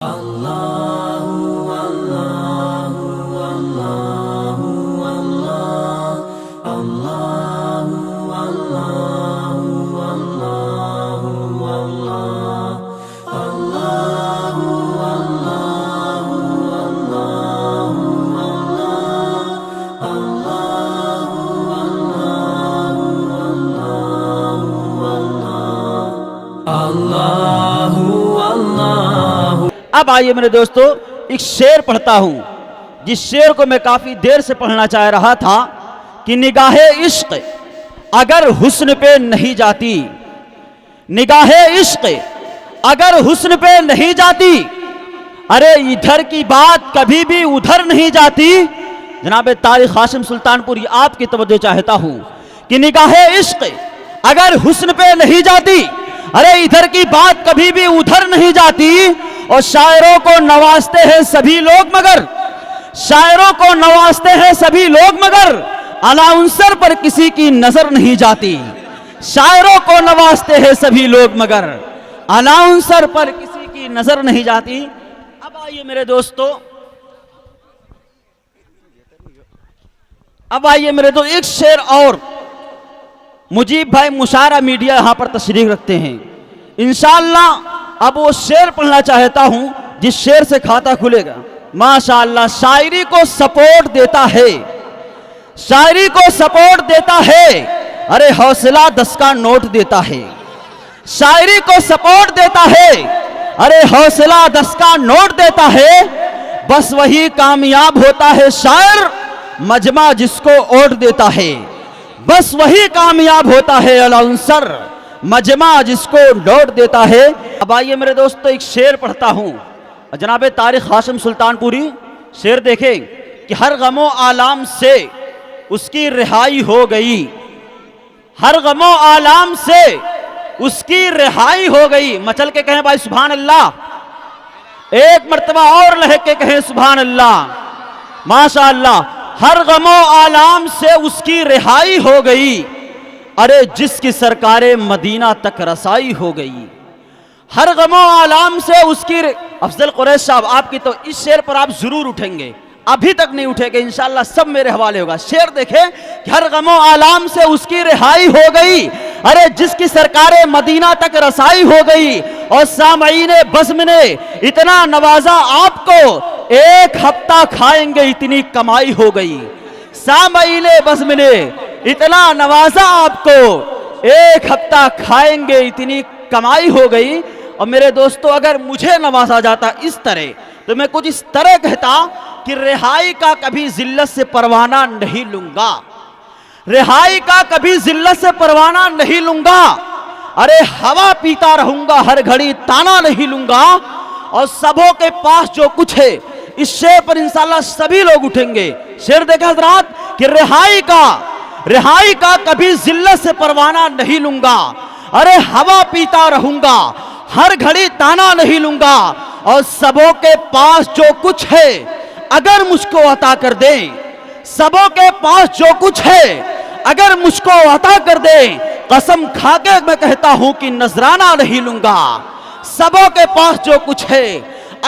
Allahu Allahu Allahu Allah Allahu Allahu Allahu Allah Allahu Allahu Allahu Allahu Allahu Allahu. اب آئیے میرے دوستو ایک شعر پڑھتا ہوں جس شعر کو میں کافی دیر سے پڑھنا چاہ رہا تھا کہ نگاہ عشق اگر حسن پہ نہیں جاتی، نگاہ عشق اگر حسن پہ نہیں جاتی، ارے ادھر کی بات کبھی بھی ادھر نہیں جاتی. جناب طارق ہاشم سلطان پوری آپ کی توجہ چاہتا ہوں کہ نگاہ عشق اگر حسن پہ نہیں جاتی، ارے ادھر کی بات کبھی بھی ادھر نہیں جاتی. اور شاعروں کو نوازتے ہیں سبھی لوگ مگر، شاعروں کو نوازتے ہیں سبھی لوگ مگر الاؤنسر پر کسی کی نظر نہیں جاتی. شاعروں کو نوازتے ہیں سبھی لوگ مگر الاؤنسر پر کسی کی نظر نہیں جاتی. اب آئیے میرے دوستو، اب آئیے میرے دوست ایک شعر اور مجیب بھائی مشاعرہ میڈیا یہاں پر تشریف رکھتے ہیں. انشاءاللہ اب وہ شعر پڑھنا چاہتا ہوں جس شعر سے کھاتا کھلے گا. ماشاءاللہ شاعری کو سپورٹ دیتا ہے، شاعری کو سپورٹ دیتا ہے، ارے حوصلہ 10 کا نوٹ دیتا ہے. شاعری کو سپورٹ دیتا ہے، ارے حوصلہ 10 کا نوٹ دیتا ہے. بس وہی کامیاب ہوتا ہے شاعر مجمع جس کو اوٹ دیتا ہے. بس وہی کامیاب ہوتا ہے الاؤنسر مجمع جس کو ڈوٹ دیتا ہے. اب آئیے میرے دوستو ایک شعر پڑھتا ہوں. جناب طارق ہاشم سلطان پوری شعر دیکھیں کہ ہر غم و آلام سے اس کی رہائی ہو گئی، ہر غم و آلام سے اس کی رہائی ہو گئی. مچل کے کہیں بھائی سبحان اللہ، ایک مرتبہ اور لہک کے کہیں سبحان اللہ. ماشاءاللہ ہر غم و آلام سے اس کی رہائی ہو گئی، ارے جس کی سرکار مدینہ تک رسائی ہو گئی. ہر غم و آلام سے اس کی افضل قریش صاحب آپ کی تو اس شعر پر آپ ضرور اٹھیں گے، ابھی تک نہیں اٹھے گے، انشاءاللہ سب میرے حوالے ہوگا. شعر دیکھیں کہ ہر غم و آلام سے اس کی رہائی ہو گئی، ارے جس کی سرکار مدینہ تک رسائی ہو گئی. اور سامعین بزم نے اتنا نوازا آپ کو، ایک ہفتہ کھائیں گے اتنی کمائی ہو گئی. سامعین بزم نے اتنا نوازا آپ کو، ایک ہفتہ کھائیں گے اتنی کمائی ہو گئی. اور میرے دوستو اگر مجھے نوازا جاتا اس طرح تو میں کچھ اس طرح کہتا کہ رہائی کا کبھی ذلت سے پروانہ نہیں لوں گا، رہائی کا کبھی ذلت سے پروانہ نہیں لوں گا. ارے ہوا پیتا رہوں گا ہر گھڑی تانا نہیں لوں گا. اور سبوں کے پاس جو کچھ ہے، اس شعر پر انشاءاللہ سبھی لوگ اٹھیں گے. شعر دیکھا حضرات کہ رہائی کا کبھی ذلت سے پروانہ نہیں لوں گا. ارے ہوا پیتا رہوں گا ہر گھڑی تانا نہیں لوں گا. اور سبوں کے پاس جو کچھ ہے اگر مجھ کو عطا کر دیں، سبوں کے پاس جو کچھ ہے اگر مجھ کو عطا کر دیں، قسم کھا کے میں کہتا ہوں کہ نذرانہ نہیں لوں گا. سبوں کے پاس جو کچھ ہے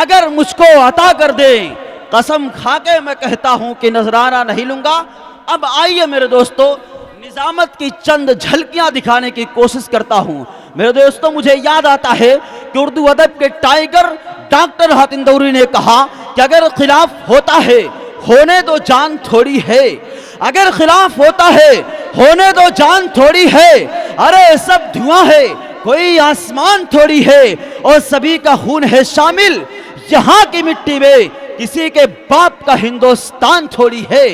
اگر مجھ کو عطا کر دیں، قسم کھا کے میں کہتا ہوں کہ نذرانہ نہیں لوں گا. اب آئیے میرے دوستو نظامت کی چند جھلکیاں دکھانے کی کوشش کرتا ہوں. میرے دوستو مجھے یاد آتا ہے کہ اردو ادب کے ٹائیگر ڈاکٹر راحت اندوری نے کہا کہ اگر خلاف ہوتا ہے ہونے دو جان تھوڑی ہے، اگر خلاف ہوتا ہے ہونے دو جان تھوڑی ہے. ارے سب دھواں ہے کوئی آسمان تھوڑی ہے، اور سبھی کا خون ہے شامل یہاں کی مٹی میں، کسی کے باپ کا ہندوستان تھوڑی ہے.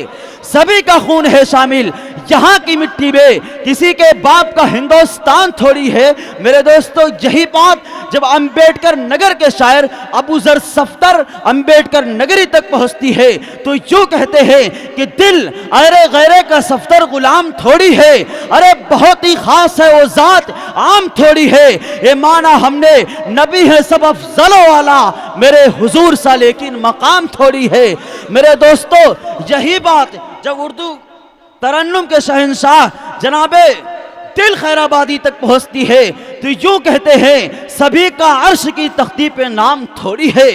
سبھی کا خون ہے شامل یہاں کی مٹی میں، کسی کے باپ کا ہندوستان تھوڑی ہے. میرے دوستو یہی بات جب امبیڈکر نگر کے شاعر ابو ذر صفدر امبیڈکر نگری تک پہنچتی ہے تو یوں کہتے ہیں کہ دل ارے غیرے کا صفدر غلام تھوڑی ہے، ارے بہت ہی خاص ہے وہ ذات عام تھوڑی ہے. یہ مانا ہم نے نبی ہے سب افضلوں والا، میرے حضور سا لیکن مقام تھوڑی ہے. میرے دوستو یہی بات جب اردو ترنم کے شہنشاہ جناب دل خیر آبادی تک پہنچتی ہے تو یوں کہتے ہیں سبھی کا عرش کی تختی پہ نام تھوڑی ہے،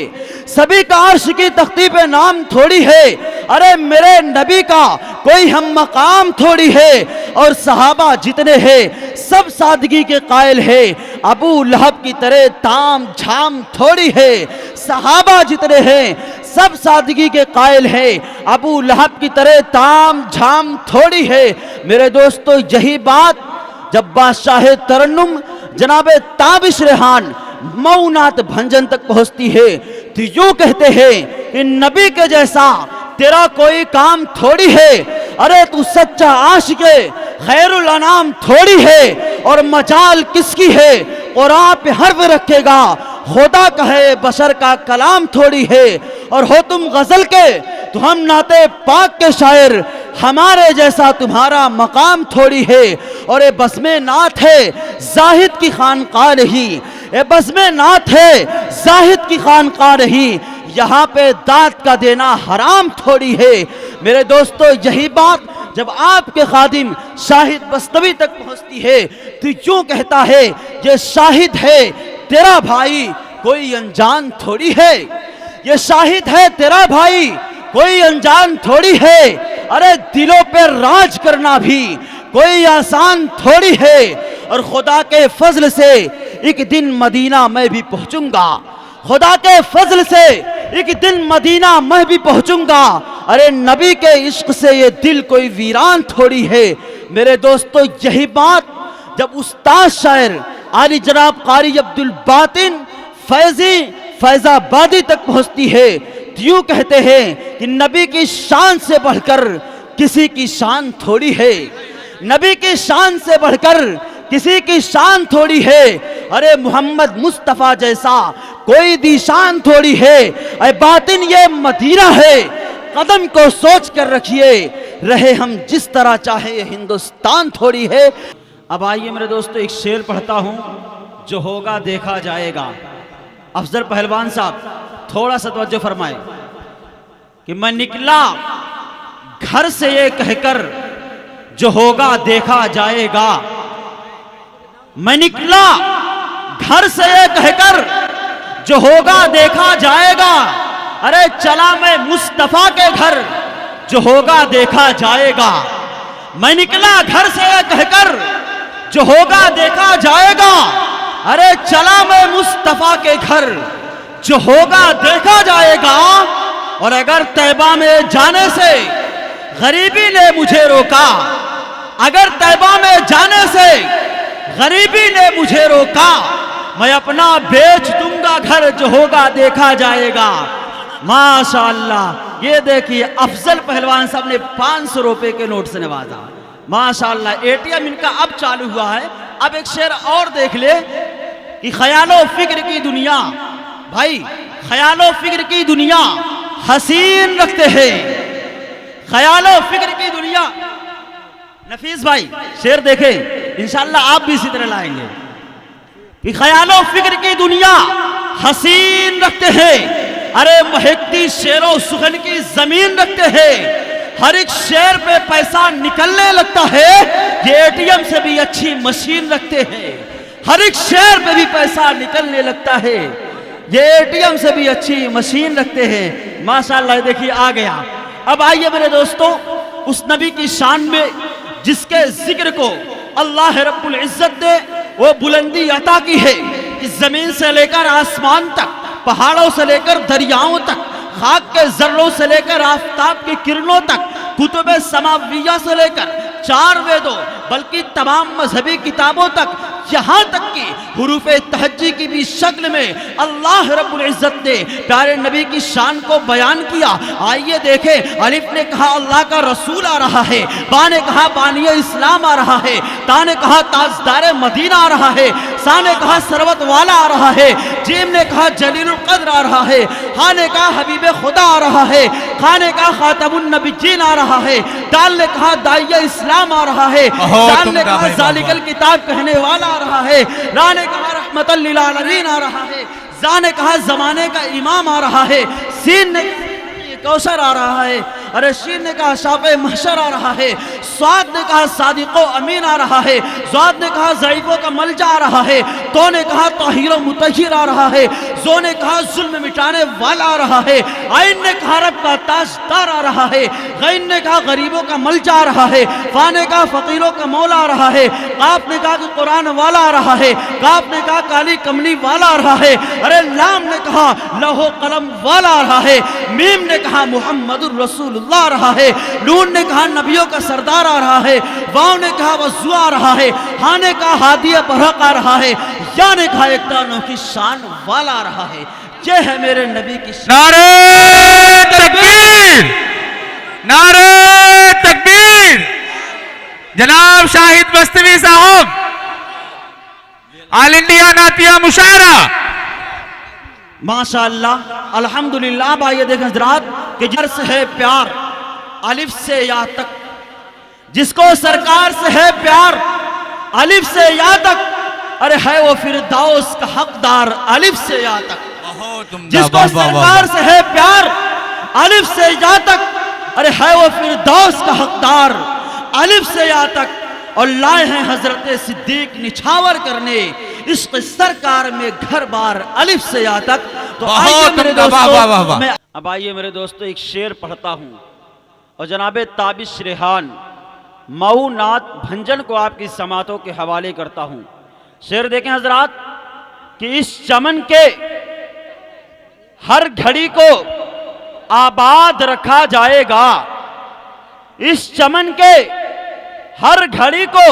سبھی کا عرش کی تختی پہ نام تھوڑی ہے، ارے میرے نبی کا کوئی ہم مقام تھوڑی ہے، اور صحابہ جتنے ہیں سب سادگی کے قائل ہے، ابو لہب کی طرح تام جھام تھوڑی ہے، صحابہ جتنے ہیں سب سادگی کے قائل ہے، ابو لہب کی طرح تام جھام تھوڑی ہے۔ میرے دوستو یہی بات جب بادشاہ ترنم جناب تابش ریحان مئونات بھنجن تک پہنچتی ہے تو یوں کہتے ہیں کہ نبی کے جیسا تیرا کوئی کام تھوڑی ہے، ارے تو سچا عاشق خیر الانام تھوڑی ہے، اور مجال کس کی ہے قرآن پہ حرف رکھے گا، خدا کہے بشر کا کلام تھوڑی ہے، اور ہو تم غزل کے تو ہم نعت پاک کے شاعر، ہمارے جیسا تمہارا مقام تھوڑی ہے، اور اے بزم نعت ہے زاہد کی خانقاہ نہیں، اے بزم نعت ہے زاہد کی خانقاہ نہیں، یہاں پہ داد کا دینا حرام تھوڑی ہے۔ میرے دوستو یہی بات جب آپ کے خادم شاہد بستوی تک پہنچتی ہے تو یوں کہتا ہے یہ شاہد ہے تیرا بھائی کوئی انجان تھوڑی ہے، یہ شاہد ہے تیرا بھائی کوئی انجان تھوڑی ہے، ارے دلوں پہ راج کرنا بھی کوئی آسان تھوڑی ہے، اور خدا کے فضل سے ایک دن مدینہ میں بھی پہنچوں گا، خدا کے فضل سے ایک دن مدینہ میں بھی پہنچوں گا، ارے نبی کے عشق سے یہ دل کوئی ویران تھوڑی ہے۔ میرے دوستو یہی بات جب استاد شاعر عالی جناب قاری عبدالباطن فیضی فیض آبادی تک پہنچتی ہے تو یوں کہتے ہیں کہ نبی کی شان سے بڑھ کر کسی کی شان تھوڑی ہے، نبی کی شان سے بڑھ کر کسی کی شان تھوڑی ہے، ارے محمد مصطفیٰ جیسا کوئی دیشان تھوڑی ہے، اے باطن یہ مدینہ ہے قدم کو سوچ کر رکھیے، رہے ہم جس طرح چاہے یہ ہندوستان تھوڑی ہے۔ اب آئیے میرے دوستو ایک شعر پڑھتا ہوں جو ہوگا دیکھا جائے گا۔ افضل پہلوان صاحب تھوڑا سا توجہ فرمائیں کہ میں نکلا گھر سے یہ کہہ کر جو ہوگا دیکھا جائے گا، میں نکلا گھر سے یہ کہہ کر جو ہوگا دیکھا جائے گا، ارے چلا میں مصطفیٰ کے گھر جو ہوگا دیکھا جائے گا، میں نکلا گھر سے یہ کہہ کر جو ہوگا دیکھا جائے گا، ارے چلا میں مصطفیٰ کے گھر جو ہوگا دیکھا جائے گا، اور اگر طیبہ میں جانے سے غریبی نے مجھے روکا، اگر طیبہ میں جانے سے غریبی نے مجھے روکا، میں اپنا بیچ دوں گا گھر جو ہوگا دیکھا جائے گا۔ ماشاءاللہ یہ دیکھیے افضل پہلوان صاحب نے 500 روپے کے نوٹ سے نوازا، ماشاءاللہ ATM ان کا اب چالو ہوا ہے۔ اب ایک شعر اور دیکھ لے کہ خیال و فکر کی دنیا، بھائی خیال و فکر کی دنیا حسین رکھتے ہیں، خیال و فکر کی دنیا۔ نفیس بھائی شعر دیکھیں انشاءاللہ آپ بھی اسی طرح لائیں گے کہ خیال و فکر کی دنیا حسین رکھتے ہیں، ارے مہکتی شعر و سخن کی زمین رکھتے ہیں، ہر ایک شعر پہ پیسہ نکلنے لگتا ہے، یہ ATM سے بھی اچھی مشین رکھتے ہیں، ہر ایک شعر پہ بھی پیسہ نکلنے لگتا ہے، یہ ATM سے بھی اچھی مشین رکھتے ہیں۔ ماشاءاللہ دیکھیے آ گیا۔ اب آئیے میرے دوستو اس نبی کی شان میں جس کے ذکر کو اللہ رب العزت نے وہ بلندی عطا کی ہے کہ زمین سے لے کر آسمان تک، پہاڑوں سے لے کر دریاؤں تک، خاک کے ذروں سے لے کر آفتاب کی کرنوں تک، کتب سماویہ سے لے کر 4 ویدوں بلکہ تمام مذہبی کتابوں تک، یہاں تک کہ حروف تہجی کی بھی شکل میں اللہ رب العزت نے پیارے نبی کی شان کو بیان کیا۔ آئیے دیکھیں، الف نے کہا اللہ کا رسول آ رہا ہے، با نے کہا بانی اسلام آ رہا ہے، تا نے کہا تاجدار مدینہ آ رہا ہے، سا نے کہا سروت والا آ رہا ہے، جیم نے کہا جلیل القدر آ رہا ہے، ہا نے کہا حبیب خدا آ رہا ہے، خا نے کہا خاتم النبیین آ رہا ہے، دال نے کہا داعیہ اسلام آ رہا ہے، دال نے کہا ذالک الکتاب کہنے والا آ رہا ہے، را نے کہا رحمت للعالمین آ رہا ہے، زا نے کہا زمانے کا امام آ رہا ہے، سین نے کوثر آ رہا ہے، ارے شین نے کہا شاف محشر آ رہا ہے، سعد نے کہا صادق و امین آ رہا ہے، زاد نے کہا ضعیفوں کا ملجا آ رہا ہے، تو نے کہا طاہر و مطہر آ رہا ہے، زو نے کہا ظلم مٹانے والا آ رہا ہے، عین نے کہا رب کا تاجدار آ رہا ہے، غین نے کہا غریبوں کا ملجا آ رہا ہے، فا نے کہا فقیروں کا مولا آ رہا ہے، قاف نے کہا کہ قرآن والا آ رہا ہے، کاف نے کہا کالی کملی والا آ رہا ہے، ارے لام نے کہا لوح و قلم والا آ رہا ہے، میم نے کہا محمد الرسول اللہ آ رہا ہے، نون نے کہا نبیوں کا سردار آ رہا ہے، واؤ نے کہا وضو آ رہا ہے، ہاں نے کہا ہادی برحق آ رہا ہے، یا نے کہا ایک دانوں کی شان والا آ رہا ہے۔ یہ ہے میرے نبی کی شان۔ نعرہ تکبیر، نعرہ تکبیر۔ جناب شاہد مستوی صاحب، آل انڈیا نعتیہ مشاعرہ۔ ماشاءاللہ الحمدللہ۔ اب آئیے دیکھیں حضرات کہ جر سے ہے پیار الف سے یا تک، جس کو سرکار سے ہے پیار الف سے یا تک، ارے ہے وہ فردوس کا حقدار الف سے یا تک۔ جس کو سرکار سے ہے پیار الف سے یا تک، ارے ہے وہ فردوس کا حقدار الف سے یا تک۔ اور لائے ہیں حضرت صدیق نچھاور کرنے عشق سرکار میں گھر بار الف سے یا تک۔ تو آئیے میرے دوستو، اب آئیے میرے دوستو ایک شعر پڑھتا ہوں اور جناب تابش ریحان مئو نعت بھنجن کو آپ کی سماعتوں کے حوالے کرتا ہوں۔ شعر دیکھیں حضرات کہ اس چمن کے ہر گھڑی کو آباد رکھا جائے گا، اس چمن کے ہر گھڑی کو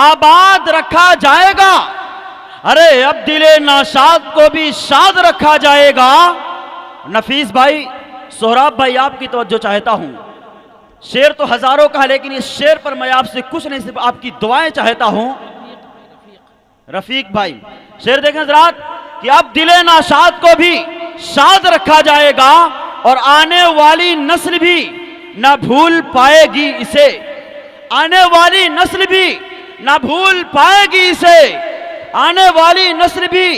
آباد رکھا جائے گا، ارے اب دل ناشاد کو بھی شاد رکھا جائے گا۔ نفیس بھائی، سہراب بھائی، آپ کی توجہ چاہتا ہوں۔ شعر تو ہزاروں کا ہے لیکن اس شعر پر میں آپ سے کچھ نہیں، صرف آپ کی دعائیں چاہتا ہوں۔ رفیق بھائی، شعر دیکھیں حضرات کہ اب دل ناشاد کو بھی شاد رکھا جائے گا اور آنے والی نسل بھی نہ بھول پائے گی اسے، آنے والی نسل بھی نہ بھول پائے گی اسے، آنے والی نسل بھی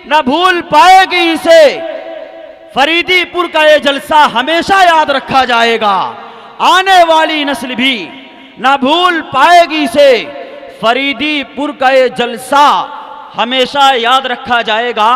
نہ بھول پائے گی اسے۔ فریدی پور کا یہ جلسہ ہمیشہ یاد رکھا جائے گا، آنے والی نسل بھی نہ بھول پائے گی اسے۔ فریدی پور کا یہ جلسہ ہمیشہ یاد رکھا جائے گا۔